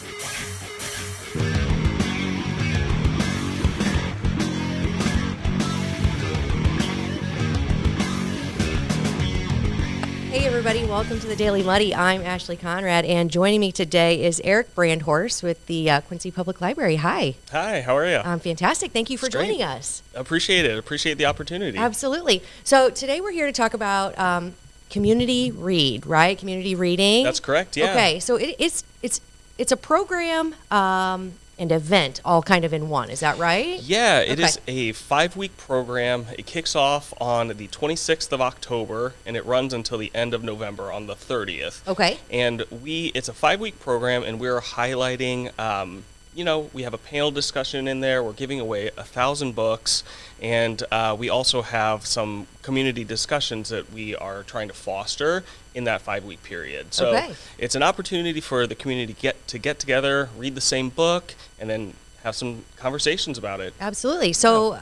Hey everybody, welcome to the Daily Muddy. I'm Ashley Conrad, and joining me today is Eric Brandhorst with the Quincy Public Library. Hi. Hi, how are you? I'm fantastic. Thank you for joining us. Appreciate it. Appreciate the opportunity. Absolutely. So today we're here to talk about community read, right? Community reading. That's correct, yeah. Okay, so it's a program and event all kind of in one. Is that right? Yeah, it is a 5-week program. It kicks off on the 26th of October, and it runs until the end of November on the 30th. Okay. And it's a 5-week program, and we're highlighting, we have a panel discussion in there. We're giving away 1,000 books, and we also have some community discussions that we are trying to foster in that 5-week period. So it's an opportunity for the community to get together, read the same book, and then have some conversations about it. Absolutely. So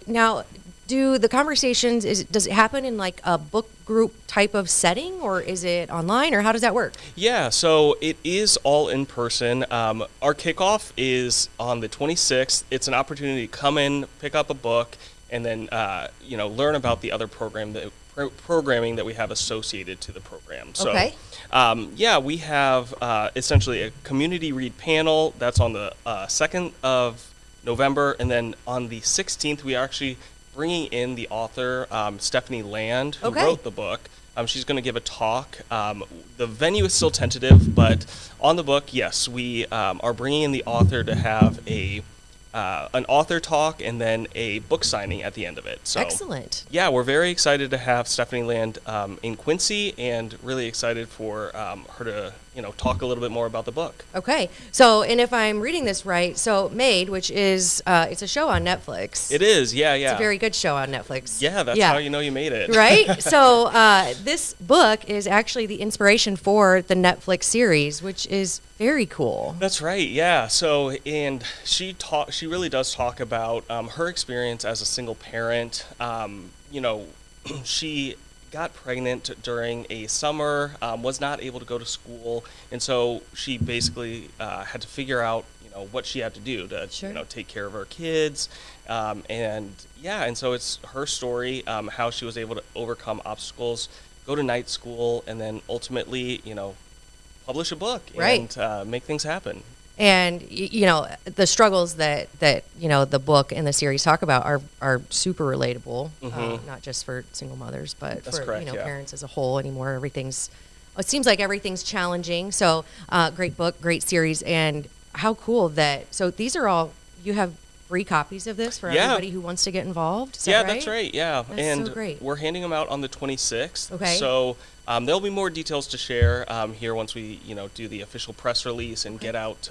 now, do the conversations, does it happen in like a book group type of setting, or is it online, or how does that work? Yeah, so it is all in person. Our kickoff is on the 26th. It's an opportunity to come in, pick up a book, and then learn about the other programming that we have associated to the program. So, we have essentially a community read panel that's on the 2nd of November, and then on the 16th we are actually bringing in the author, Stephanie Land, who wrote the book. She's going to give a talk. The venue is still tentative, but on the book, yes, we are bringing in the author to have an author talk and then a book signing at the end of it. So, excellent. Yeah, we're very excited to have Stephanie Land in Quincy, and really excited for her to talk a little bit more about the book. Okay. So, and if I'm reading this right, so Made, which is it's a show on Netflix. It is, yeah. It's a very good show on Netflix. Yeah, that's how you know you made it. Right? So this book is actually the inspiration for the Netflix series, which is very cool. That's right, yeah. So, and she really does talk about her experience as a single parent. She got pregnant during a summer, was not able to go to school, and so she basically had to figure out what she had to do to take care of her kids, and so it's her story, how she was able to overcome obstacles, go to night school, and then ultimately publish a book and make things happen. And the struggles that the book and the series talk about are super relatable, not just for single mothers, but for parents as a whole anymore. It seems like everything's challenging. So great book, great series, and how cool that. So these are all, you have free copies of this for everybody who wants to get involved. Is that right? That's right. Yeah, that's so great. We're handing them out on the 26th. Okay. So there'll be more details to share here once we do the official press release and get out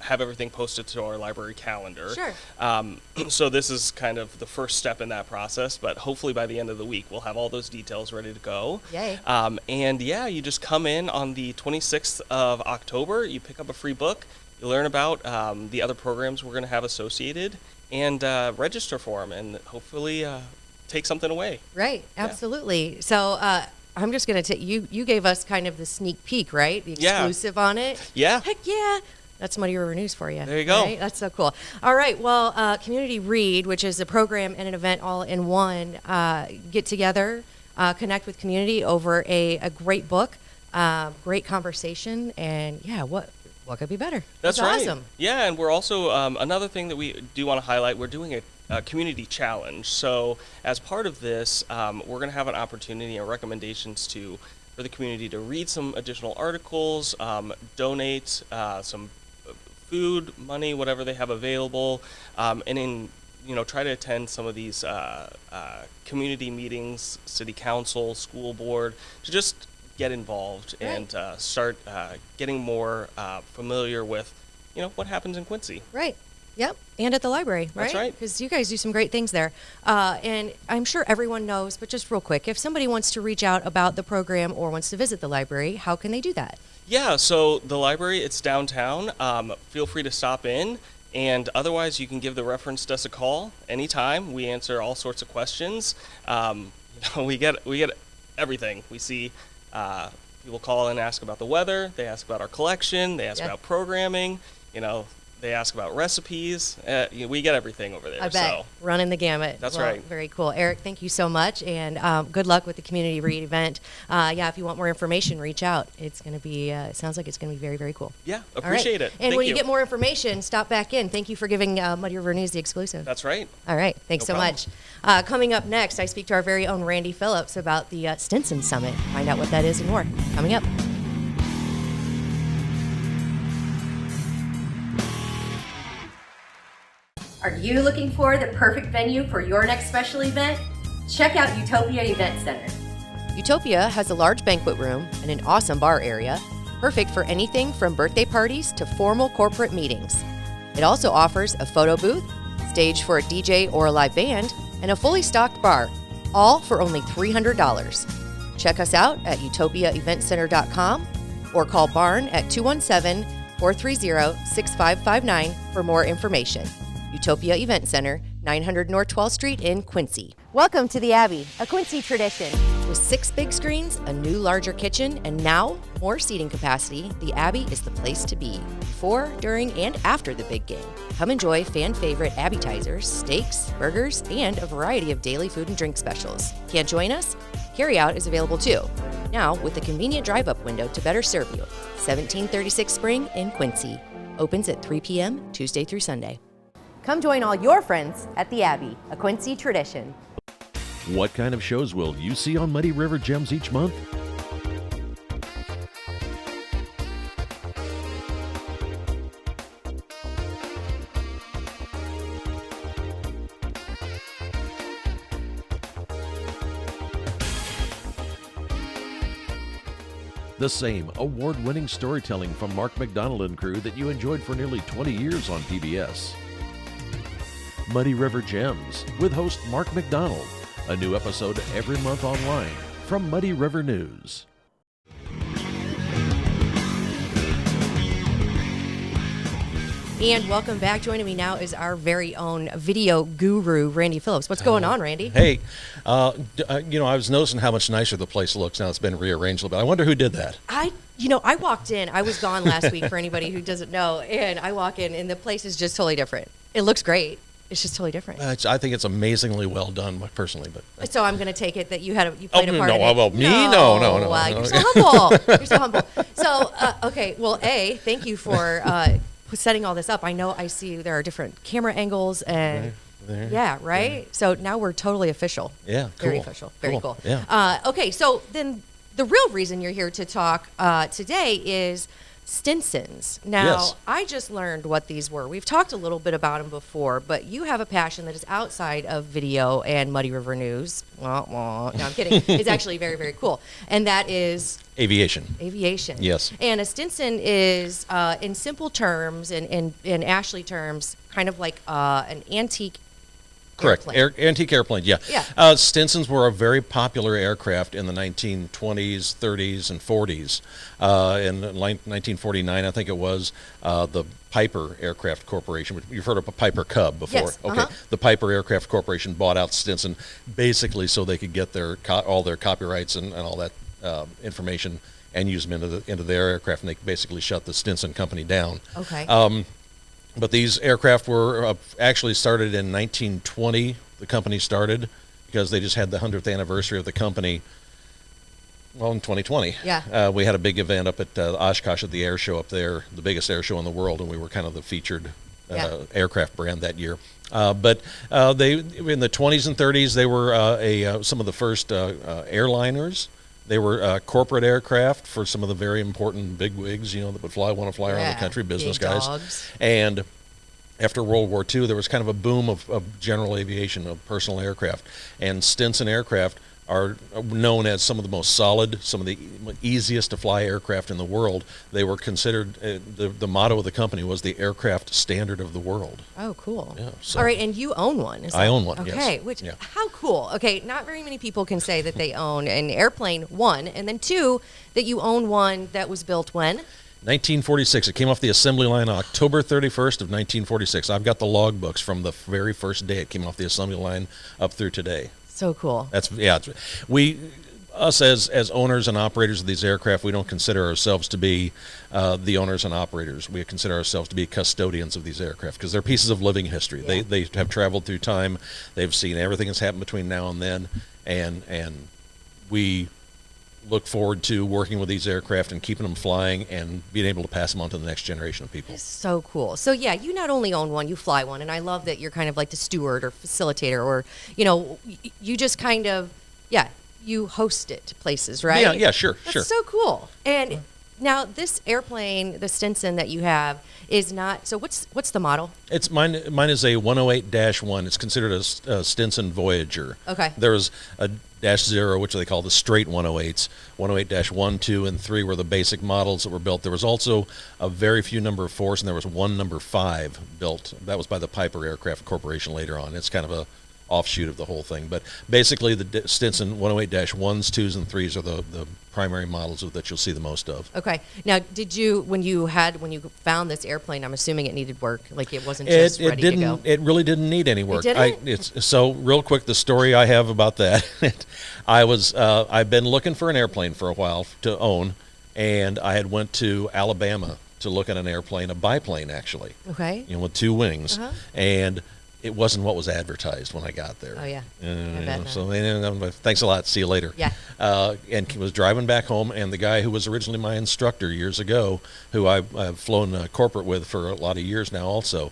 have everything posted to our library calendar. Sure. So this is kind of the first step in that process, but hopefully by the end of the week we'll have all those details ready to go. Yay. You just come in on the 26th of October. You pick up a free book. You learn about the other programs we're going to have associated, and register for them, and hopefully take something away. Right, absolutely. Yeah. So I'm just going to take, you gave us kind of the sneak peek, right? The exclusive on it. Yeah. Heck yeah. That's Muddy River News for you. There you go. Right? That's so cool. All right, well, Community Read, which is a program and an event all in one, get together, connect with community over a great book, great conversation, and what could be better? That's right. Awesome. Yeah, and we're also, another thing that we do want to highlight, we're doing a community challenge. So as part of this, we're going to have an opportunity and recommendations for the community to read some additional articles, donate some food, money, whatever they have available, and try to attend some of these community meetings, city council, school board, to just get involved and start getting more familiar with, what happens in Quincy. Right. Yep. And at the library, right? That's right. Because you guys do some great things there. And I'm sure everyone knows, but just real quick, if somebody wants to reach out about the program or wants to visit the library, how can they do that? Yeah, so the library, it's downtown. Feel free to stop in. And otherwise, you can give the reference desk a call anytime. We answer all sorts of questions. We get everything. We see People call and ask about the weather. They ask about our collection. They ask about programming. They ask about recipes. We get everything over there. I bet. Running the gamut. That's right. Very cool. Eric, thank you so much, and good luck with the community read event. If you want more information, reach out. It's going to be, it sounds like it's going to be very, very cool. Yeah, appreciate it. And when you get more information, stop back in. Thank you for giving Muddy River News the exclusive. That's right. All right. Thanks so much. Coming up next, I speak to our very own Randy Phillips about the Stinson Summit. Find out what that is and more. Coming up. Are you looking for the perfect venue for your next special event? Check out Utopia Event Center. Utopia has a large banquet room and an awesome bar area, perfect for anything from birthday parties to formal corporate meetings. It also offers a photo booth, stage for a DJ or a live band, and a fully stocked bar, all for only $300. Check us out at utopiaeventcenter.com or call Barn at 217-430-6559 for more information. Utopia Event Center, 900 North 12th Street in Quincy. Welcome to the Abbey, a Quincy tradition. With 6 big screens, a new larger kitchen, and now more seating capacity, the Abbey is the place to be before, during, and after the big game. Come enjoy fan favorite appetizers, steaks, burgers, and a variety of daily food and drink specials. Can't join us? Carryout is available too. Now with a convenient drive-up window to better serve you. 1736 Spring in Quincy. Opens at 3 p.m. Tuesday through Sunday. Come join all your friends at the Abbey, a Quincy tradition. What kind of shows will you see on Muddy River Gems each month? The same award-winning storytelling from Mark McDonald and crew that you enjoyed for nearly 20 years on PBS. Muddy River Gems with host Mark McDonald. A new episode every month online from Muddy River News. And welcome back. Joining me now is our very own video guru, Randy Phillips. What's going on, Randy? Hey, I was noticing how much nicer the place looks now. It's been rearranged a little bit. I wonder who did that. I walked in. I was gone last week for anybody who doesn't know. And I walk in, and the place is just totally different. It looks great. It's just totally different. I think it's amazingly well done, personally. But so I'm going to take it that you played a part in it. No, You're so humble. You're so humble. So, okay. Well, thank you for setting all this up. I see there are different camera angles and right. Yeah. So now we're totally official. Yeah, cool. Very official. Very cool. Yeah. Okay. So then the real reason you're here to talk today is Stinsons. Now, yes. I just learned what these were. We've talked a little bit about them before, but you have a passion that is outside of video and Muddy River News. No, I'm kidding. It's actually very, very cool. And that is aviation. Yes. And a Stinson is, in simple terms and in Ashley terms, kind of like an antique Correct. Antique airplane, yeah. Stinsons were a very popular aircraft in the 1920s, 30s, and 40s. In 1949, I think it was, the Piper Aircraft Corporation. You've heard of a Piper Cub before. Yes. Okay. The Piper Aircraft Corporation bought out Stinson basically so they could get all their copyrights and all that information and use them into their aircraft, and they basically shut the Stinson company down. Okay. But these aircraft were actually started in 1920. The company started because they just had the 100th anniversary of the company. Well, in 2020, we had a big event up at Oshkosh at the air show up there, the biggest air show in the world, and we were kind of the featured aircraft brand that year. But they, in the 20s and 30s, they were some of the first airliners. They were corporate aircraft for some of the very important bigwigs, that would want to fly around the country, business guys. Dogs. And after World War II, there was kind of a boom of general aviation, of personal aircraft. And Stinson aircraft are known as some of the most solid, some of the easiest to fly aircraft in the world. They were considered, the motto of the company was the aircraft standard of the world. Oh, cool. Yeah, all right, and you own one. I own one, okay, yes. How cool. Okay, not very many people can say that they own an airplane, one, and then two, that you own one that was built when? 1946. It came off the assembly line October 31st of 1946. I've got the logbooks from the very first day it came off the assembly line up through today. So cool. us as owners and operators of these aircraft, we don't consider ourselves to be the owners and operators. We consider ourselves to be custodians of these aircraft because they're pieces of living history. Yeah. They have traveled through time. They've seen everything that's happened between now and then, and we look forward to working with these aircraft and keeping them flying and being able to pass them on to the next generation of people. It's so cool. So yeah, you not only own one, you fly one, and I love that you're kind of like the steward or facilitator, or you just kind of you host it to places, right? Yeah, sure. That's so cool. And now this airplane, the Stinson that you have, is not. So what's the model? It's mine is a 108-1. It's considered a Stinson Voyager. Okay. There's a -0, which they call the straight 108s. 108-1, 2, and 3 were the basic models that were built. There was also a very few number of 4s, and there was one number 5 built. That was by the Piper Aircraft Corporation later on. It's kind of a offshoot of the whole thing. But basically, the Stinson 108-1s, 2s, and 3s are the primary models that you'll see the most of. Okay. Now, did you when you found this airplane? I'm assuming it needed work. Like it wasn't just ready to go. It really didn't need any work. It didn't? So real quick, the story I have about that. I've been looking for an airplane for a while to own, and I had went to Alabama to look at an airplane, a biplane actually. Okay. With 2 wings, and it wasn't what was advertised when I got there. Oh, yeah. So thanks a lot. See you later. Yeah. And was driving back home, and the guy who was originally my instructor years ago, who I've flown corporate with for a lot of years now also,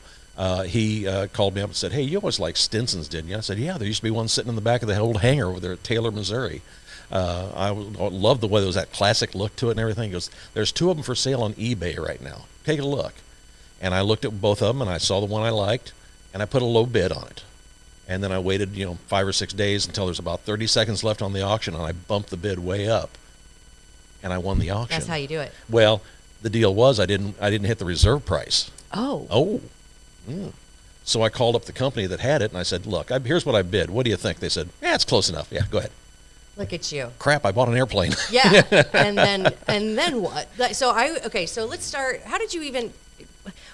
he called me up and said, "Hey, you always liked Stinsons, didn't you?" I said, "Yeah, there used to be one sitting in the back of the old hangar over there at Taylor, Missouri." I love the way there was that classic look to it and everything. He goes, "There's 2 of them for sale on eBay right now. Take a look." And I looked at both of them, and I saw the one I liked, and I put a low bid on it. And then I waited, 5 or 6 days until there's about 30 seconds left on the auction, and I bumped the bid way up, and I won the auction. That's how you do it. Well, the deal was I didn't hit the reserve price. Oh. So I called up the company that had it, and I said, "Look, here's what I bid. What do you think?" They said, "It's close enough. Yeah, go ahead." Look at you. Crap, I bought an airplane. Yeah. and then what? So let's start. How did you even?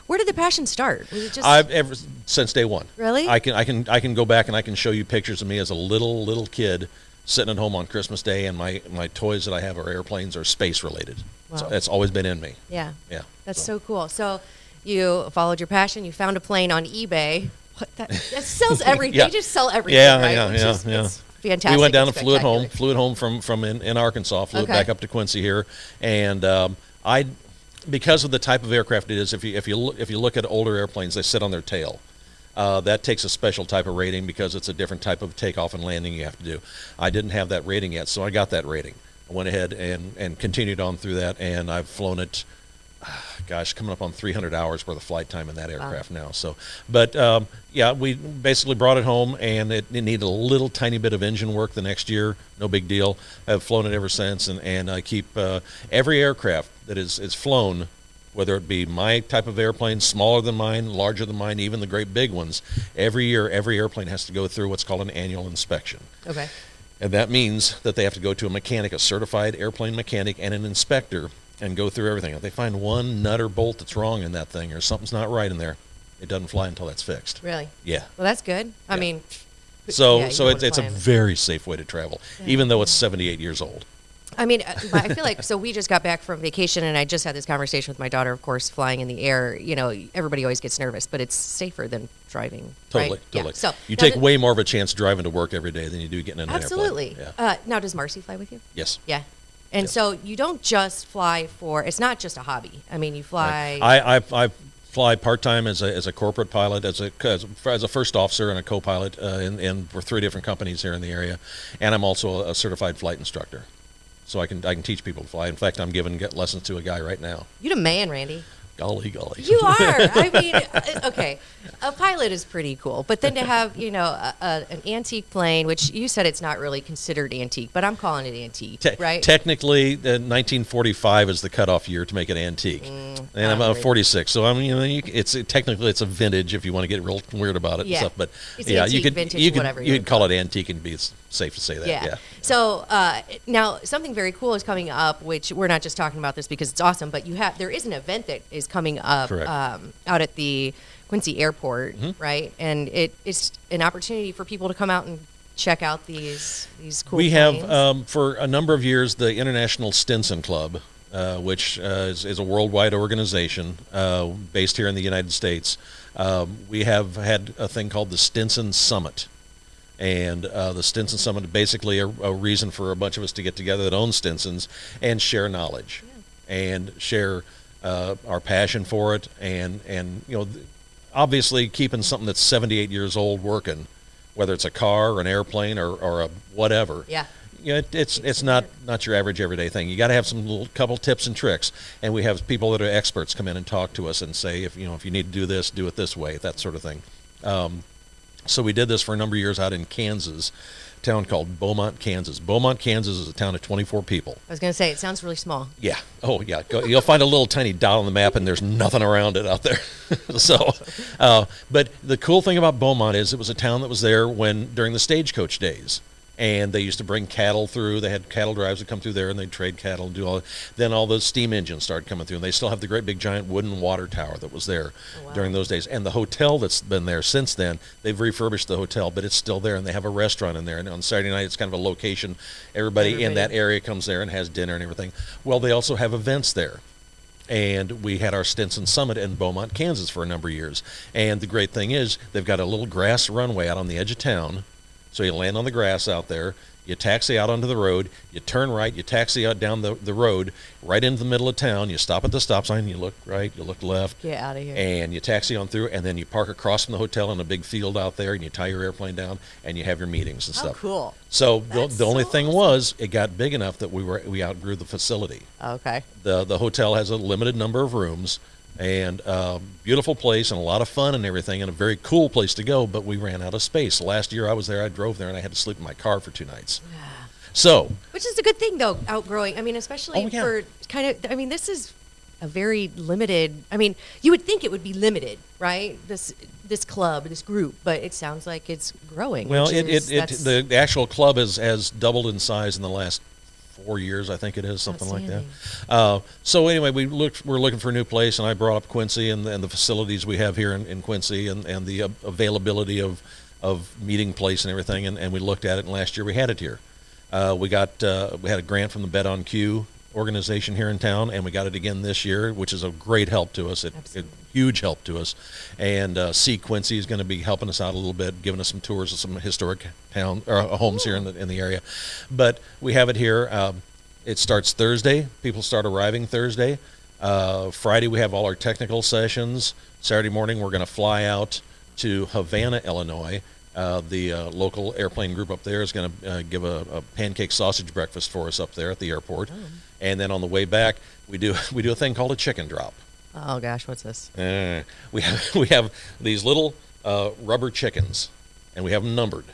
Where did the passion start? Was it just ever since day one. Really? I can go back and I can show you pictures of me as a little kid sitting at home on Christmas Day, and my toys that I have are airplanes or space related. Wow. So that's always been in me. Yeah. Yeah. That's so cool. So you followed your passion. You found a plane on eBay. That sells everything. Yeah. They just sell everything. Yeah, right? yeah. It's fantastic. We went down and flew it home from in Arkansas, flew it back up to Quincy here, and because of the type of aircraft it is, if you look at older airplanes, they sit on their tail. That takes a special type of rating because it's a different type of takeoff and landing you have to do. I didn't have that rating yet, so I got that rating. I went ahead and continued on through that, and I've flown it, coming up on 300 hours worth of flight time in that aircraft now. So, but we basically brought it home, and it needed a little tiny bit of engine work the next year. No big deal. I've flown it ever since, and I keep every aircraft that is flown, whether it be my type of airplane, smaller than mine, larger than mine, even the great big ones. Every year, every airplane has to go through what's called an annual inspection. Okay. And that means that they have to go to a mechanic, a certified airplane mechanic, and an inspector, and go through everything. If they find one nut or bolt that's wrong in that thing, or something's not right in there, it doesn't fly until that's fixed. Really? Yeah. Well, that's good. I mean, so it's a very safe way to travel, even though it's 78 years old. I mean, I feel like, so we just got back from vacation, and I just had this conversation with my daughter, of course, flying in the air. Everybody always gets nervous, but it's safer than driving. Totally. Yeah. So you take way more of a chance driving to work every day than you do getting in an airplane. Absolutely. Yeah. Now, does Marcy fly with you? Yes. Yeah. And so you don't just fly it's not just a hobby. I mean, you fly. Right. I fly part-time as a corporate pilot, as a first officer and a co-pilot for 3 different companies here in the area, and I'm also a certified flight instructor. So I can teach people to fly. In fact, I'm giving lessons to a guy right now. You're the man, Randy. Golly. You are. I mean, okay, a pilot is pretty cool, but then to have an antique plane, which you said it's not really considered antique, but I'm calling it antique, right? Technically, 1945 is the cutoff year to make it antique, and I'm 46, so I mean, technically it's a vintage if you want to get real weird about it and stuff. But it's antique, vintage, whatever you could call it antique, and it's safe to say that. Yeah. So now something very cool is coming up, which we're not just talking about this because it's awesome, but there is an event that is coming up out at the Quincy Airport, right? And it's an opportunity for people to come out and check out these cool We planes? have, for a number of years, the International Stinson Club, which is a worldwide organization based here in the United States. We have had a thing called the Stinson Summit. And the Stinson Summit is basically a reason for a bunch of us to get together that own Stinsons and share knowledge and share our passion for it. And obviously keeping something that's 78 years old working, whether it's a car or an airplane or a whatever. Yeah. It's not your average everyday thing. You got to have some little couple tips and tricks, and we have people that are experts come in and talk to us and say if you need to do this, do it this way, that sort of thing. So we did this for a number of years out in Kansas, a town called Beaumont, Kansas. Beaumont, Kansas is a town of 24 people. I was going to say, it sounds really small. Yeah. Oh, yeah. You'll find a little tiny dot on the map, and there's nothing around it out there. But the cool thing about Beaumont is it was a town that was there during the stagecoach days. And they used to bring cattle through. They had cattle drives that come through there, and they'd trade cattle and do all. Then all those steam engines started coming through, and they still have the great big giant wooden water tower that was there during those days. And the hotel that's been there since then, they've refurbished the hotel, but it's still there, and they have a restaurant in there. And on Saturday night, it's kind of a location. Everybody in that area comes there and has dinner and everything. Well, they also have events there. And we had our Stinson Summit in Beaumont, Kansas for a number of years. And the great thing is they've got a little grass runway out on the edge of town. So you land on the grass out there, you taxi out onto the road, you turn right, you taxi out down the road, right into the middle of town, you stop at the stop sign, you look right, you look left. Get out of here. And you taxi on through, and then you park across from the hotel in a big field out there, and you tie your airplane down, and you have your meetings and stuff. Oh, cool. So the only thing was, it got big enough that we outgrew the facility. Okay. The hotel has a limited number of rooms, and beautiful place and a lot of fun and everything, and a very cool place to go, but we ran out of space. Last year I was there, I drove there, and I had to sleep in my car for 2 nights. So, which is a good thing, though, outgrowing. I mean, especially for kind of, I mean, this is a very limited, I mean, you would think it would be limited, right? This club, this group, but it sounds like it's growing. Well, the actual club has doubled in size in the last 4 years, I think it is, something like that. So anyway, we're looking for a new place, and I brought up Quincy and the facilities we have here in Quincy and the availability of meeting place and everything, and we looked at it, and last year we had it here. We had a grant from the Bet on Q organization here in town, and we got it again this year, which is a great help to us. A huge help to us. And Quincy is going to be helping us out a little bit, giving us some tours of some historic homes here in the area. But we have it here. It starts Thursday. People start arriving Thursday. Friday we have all our technical sessions. Saturday morning we're going to fly out to Havana, Illinois. The local airplane group up there is going to give a pancake sausage breakfast for us up there at the airport. And then on the way back, we do a thing called a chicken drop. Oh gosh, what's this? We have these little rubber chickens, and we have them numbered.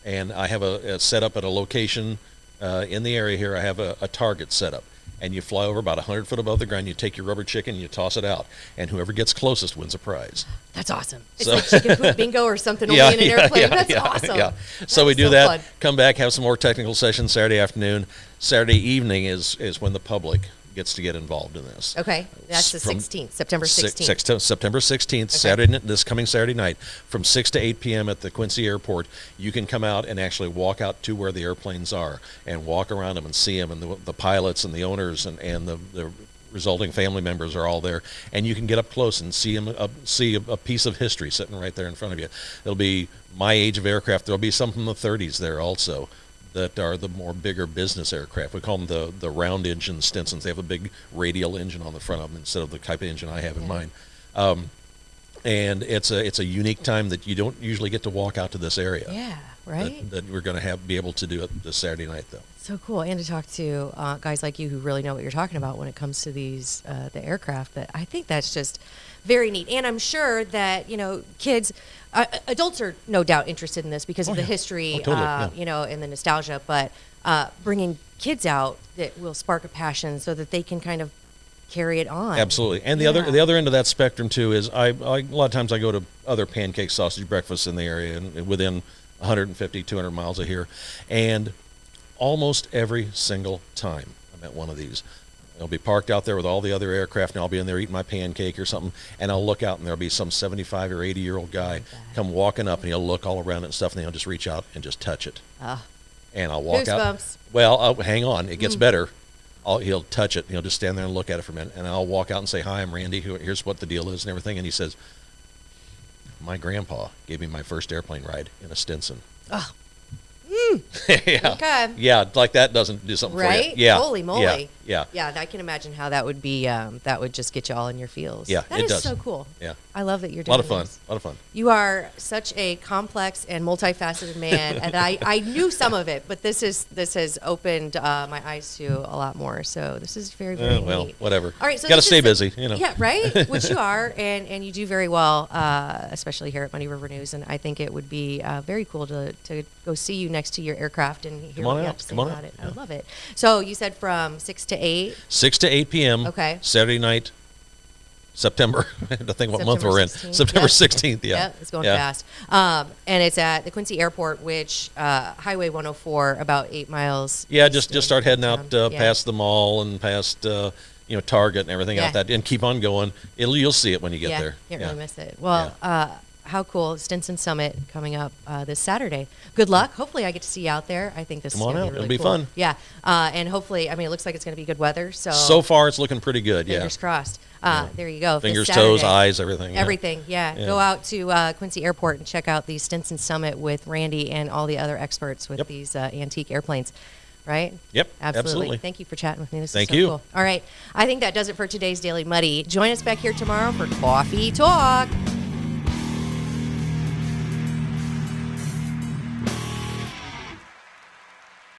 And I have a set up at a location in the area here. I have a target set up. And you fly over about 100 foot above the ground, you take your rubber chicken, and you toss it out. And whoever gets closest wins a prize. That's awesome. It's like chicken food bingo or something only in an airplane. That's awesome. Yeah. So we do that, come back, have some more technical sessions Saturday afternoon. Saturday evening is when the public gets to get involved in this. Okay. That's the 16th, September 16th. September 16th, okay. This coming Saturday night, from 6 to 8 p.m. at the Quincy Airport. You can come out and actually walk out to where the airplanes are and walk around them and see them, and the pilots and the owners and the resulting family members are all there, and you can get up close and see a piece of history sitting right there in front of you. It'll be my age of aircraft. There'll be some from the 30s there also, that are the more bigger business aircraft. We call them the round engine Stinsons. They have a big radial engine on the front of them instead of the type of engine I have in mine. And it's a unique time that you don't usually get to walk out to this area. Yeah, right. That we're going to be able to do it this Saturday night, though. So cool, and to talk to guys like you who really know what you're talking about when it comes to these the aircraft. That I think that's just very neat, and I'm sure that kids. Adults are no doubt interested in this because of the history, totally, and the nostalgia. But bringing kids out, that will spark a passion so that they can kind of carry it on. Absolutely. And the other end of that spectrum too is a lot of times I go to other pancake sausage breakfasts in the area and within 150, 200 miles of here, and almost every single time I'm at one of these, I'll be parked out there with all the other aircraft, and I'll be in there eating my pancake or something, and I'll look out, and there'll be some 75 or 80-year-old guy come walking up, and he'll look all around it and stuff, and then he'll just reach out and just touch it. And I'll walk out. Well, hang on. It gets better. He'll touch it, and he'll just stand there and look at it for a minute, and I'll walk out and say, "Hi, I'm Randy. Here's what the deal is and everything." And he says, "My grandpa gave me my first airplane ride in a Stinson." Oh. Yeah. Okay. Yeah, like that doesn't do something for you. Yeah. Holy moly. Yeah. Yeah, I can imagine how that would be. That would just get you all in your feels. Yeah, it does. so cool. Yeah. I love that you're doing this. A lot of fun. You are such a complex and multifaceted man, and I knew some of it, but this has opened my eyes to a lot more. So this is very, very neat. Whatever. All right, so got to stay busy, you know. Yeah, right. Which you are, and you do very well, especially here at Muddy River News. And I think it would be very cool to go see you next to your aircraft and hear what you have to say about it. I would love it. So you said from 6 to 8. 6 to 8 p.m. Okay. Saturday night. September. I have to think what month we're in. 16th. September 16th, yeah. Yep, it's going fast. And it's at the Quincy Airport, which Highway 104, about 8 miles. Yeah, just start heading out past the mall and past Target and everything out that, and keep on going. You'll see it when you get there. Can't really miss it. Well, how cool. Stinson Summit coming up this Saturday. Good luck. Hopefully I get to see you out there. I think this is going to be really It'll be cool. fun. Yeah. And hopefully, it looks like it's going to be good weather. So far it's looking pretty good, Fingers crossed. There you go. Fingers, toes, eyes, everything. Everything, yeah. Go out to Quincy Airport and check out the Stinson Summit with Randy and all the other experts with these antique airplanes. Right? Yep, absolutely. Thank you for chatting with me. This Thank is so you. cool. All right. I think that does it for today's Daily Muddy. Join us back here tomorrow for Coffee Talk.